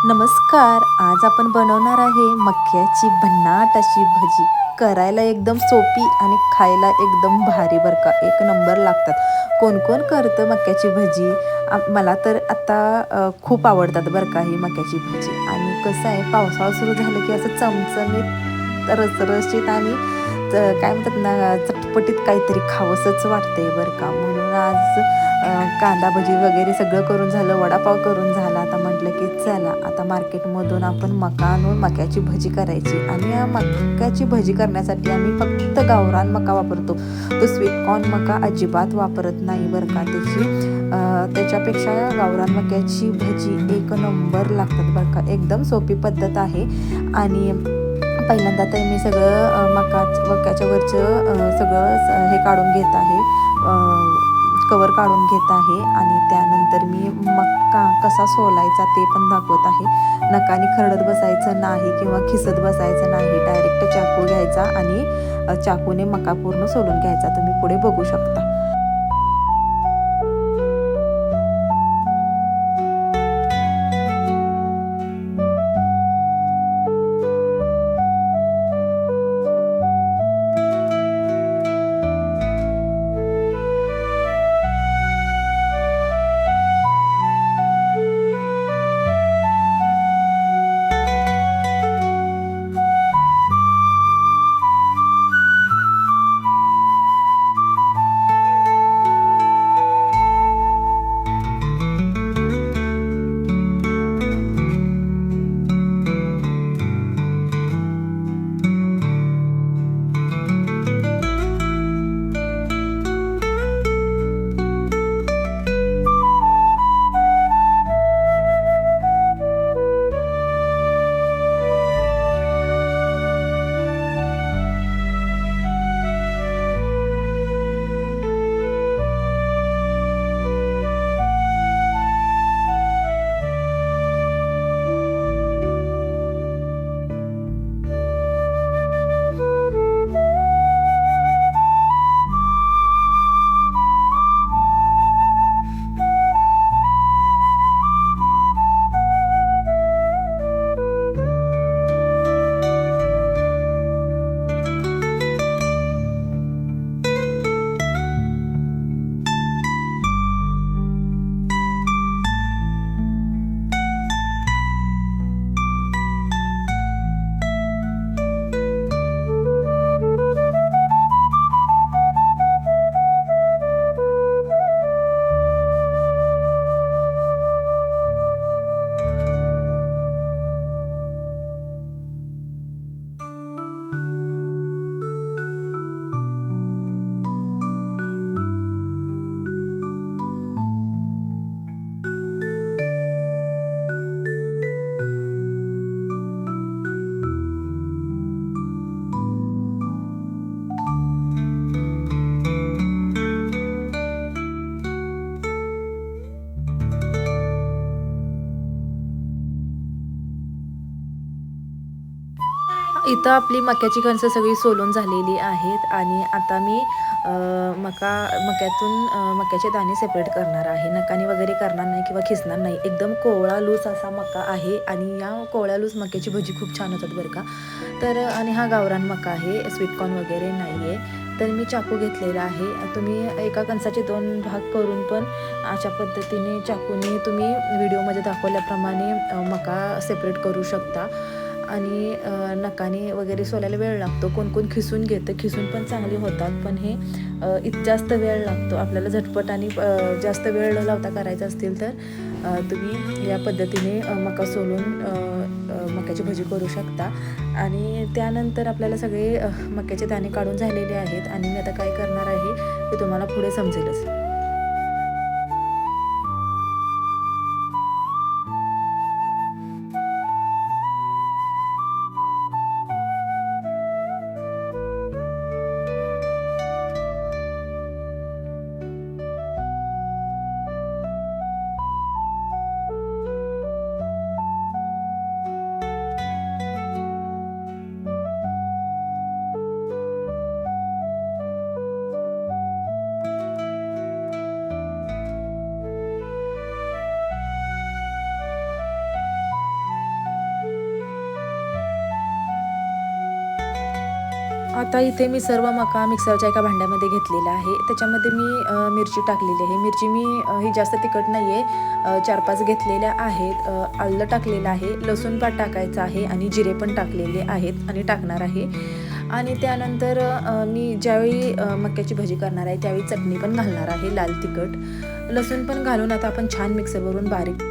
नमस्कार. आज आपण बनवणार आहे मक्याची भन्नाट अशी भजी. करायला एकदम सोपी आणि खायला एकदम भारी बरं का. एक नंबर लागतात. कोण-कोण करतं मक्याची भजी. मला तर आता खूप आवडतात बरं का ही मक्याची भजी. आणि कसं आहे पावसाळा सुरू झालं की असं चमचमीत, रसरशीत आणि काय म्हणतात ना चटपटीत काहीतरी खावंसंच वाटतंय बरं का. म्हणून आज कांदा भजी वगैरे सगळं करून झालं, वडापाव करून झाला. आता म्हटलं की चला आता मार्केटमधून आपण मका आणून मक्याची भजी करायची. आणि या मक्याची भजी करण्यासाठी आम्ही फक्त गावरान मका वापरतो. तो स्वीट कॉर्न मका अजिबात वापरत नाही बरं का. त्याच्यापेक्षा गावरान मक्याची भजी एक नंबर लागतात बरं का. एकदम सोपी पद्धत आहे. आणि पहिल्यांदा तर मी सगळं मक्याच्या वरचं सगळं हे काढून घेत आहे, कवर काढून घेत आहे. आणि त्यानंतर मी मका कसा सोलायचा ते पण दाखवत आहे. नकाने खरडत बसायचं नाही किंवा खिसत बसायचं नाही. डायरेक्ट चाकू घ्यायचा आणि चाकूने मका पूर्ण सोलून घ्यायचा. तुम्ही पुढे बघू शकता. इथं आपली मक्याची कणसं सगळी सोलून झालेली आहेत. आणि आता मी मक्यातून मक्याचे दाणे सेपरेट करणार आहे. नकाने वगैरे करणार नाही किंवा खिसणार नाही. एकदम कोवळा लूस असा मका आहे. आणि या कोवळ्या लूस मक्याची भजी खूप छान होतात बरं का. आणि हा गावरान मका आहे, स्वीट कॉर्न वगैरे नाही आहे. तर मी चाकू घेतलेला आहे. तुम्ही एका कणसाचे 2 भाग करून पण अशा पद्धतीने चाकूने तुम्ही व्हिडिओमध्ये दाखवल्याप्रमाणे मका सेपरेट करू शकता. आणि नकाने वगैरे सोलायला वेळ लागतो. कोण खिसून घेतं, खिसून पण चांगली होतात. पण हे जास्त वेळ लागतो. आपल्याला झटपट आणि जास्त वेळ न लावता करायचं असतील तर तुम्ही या पद्धतीने मका सोलून मक्याची भजी करू शकता. आणि त्यानंतर आपल्याला सगळे मक्याचे दाणे काढून झालेले आहेत. आणि मी आता काय करणार आहे ते तुम्हाला पुढे समजेलच. आता इथे मी सर्व मका मिक्सरच्या एका भांड्यामध्ये घेतलेला आहे. त्याच्यामध्ये मी मिरची टाकलेली आहे. मिरची मी ही जास्त तिखट नाही आहे, 4-5 घेतलेल्या आहेत. आलं टाकलेलं आहे, लसूण पण टाकायचं आहे आणि जिरे पण टाकलेले आहेत आणि टाकणार आहे. आणि त्यानंतर मी ज्यावेळी मक्याची भजी करणार आहे त्यावेळी चटणी पण घालणार आहे, लाल तिखट. लसूण पण घालून आता आपण छान मिक्सरवरून बारीक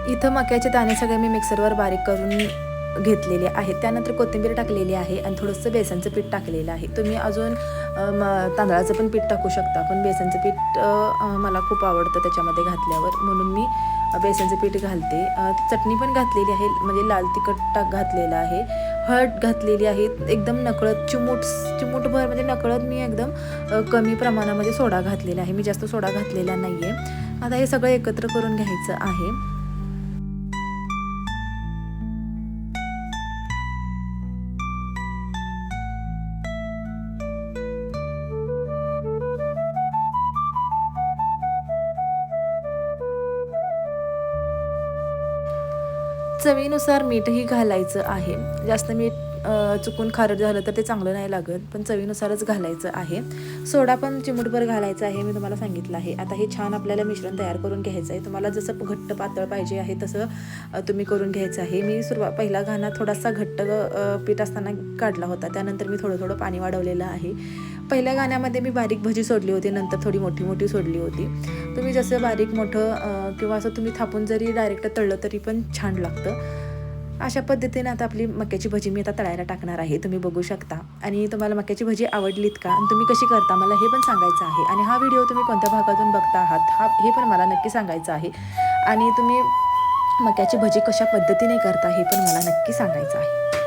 इथं मक्याचे दाणे सगळे मी मिक्सरवर बारीक करून घेतलेले आहेत. त्यानंतर कोथिंबीर टाकलेली आहे आणि थोडंसं बेसनचं पीठ टाकलेलं आहे. तुम्ही अजून तांदळाचं पण पीठ टाकू शकता, पण बेसनचं पीठ मला खूप आवडतं त्याच्यामध्ये घातल्यावर, म्हणून मी बेसनचं पीठ घालते. चटणी पण घातलेली आहे, म्हणजे लाल तिखट घातलेलं आहे, हळद घातलेली आहे, एकदम नकळत चिमूटभर म्हणजे नकळत मी एकदम कमी प्रमाणामध्ये सोडा घातलेला आहे. मी जास्त सोडा घातलेला नाही आहे. आता हे सगळं एकत्र करून घ्यायचं आहे. चवीनुसार मीठही घालायचं आहे. जास्त मीठ चुकून खारट झालं तर ते चांगलं नाही लागत, पण चवीनुसारच घालायचं आहे. सोडा पण चिमूटभर घालायचा आहे, मी तुम्हाला सांगितलं आहे. आता हे छान आपल्याला मिश्रण तयार करून घ्यायचं आहे. तुम्हाला जसं घट्ट पातळ पाहिजे आहे तसं तुम्ही करून घ्यायचं आहे. मी पहिला घाना थोडासा घट्ट पीठ असताना काढला होता, त्यानंतर मी थोडं पाणी वाढवलेलं आहे. पहिल्या गाण्यामध्ये मी बारीक भजी सोडली होती, नंतर थोडी मोठी सोडली होती. तुम्ही जसं बारीक मोठं किंवा असं तुम्ही थापून जरी डायरेक्ट तळलं तरी पण छान लागतं. अशा पद्धतीने आता आपली मक्याची भजी मी आता तळायला टाकणार आहे, तुम्ही बघू शकता. आणि तुम्हाला मक्याची भजी आवडलीत का आणि तुम्ही कशी करता मला हे पण सांगायचं आहे. आणि हा व्हिडिओ तुम्ही कोणत्या भागातून बघता आहात हे पण मला नक्की सांगायचं आहे. आणि तुम्ही मक्याची भजी कशा पद्धतीने करता हे पण मला नक्की सांगायचं आहे.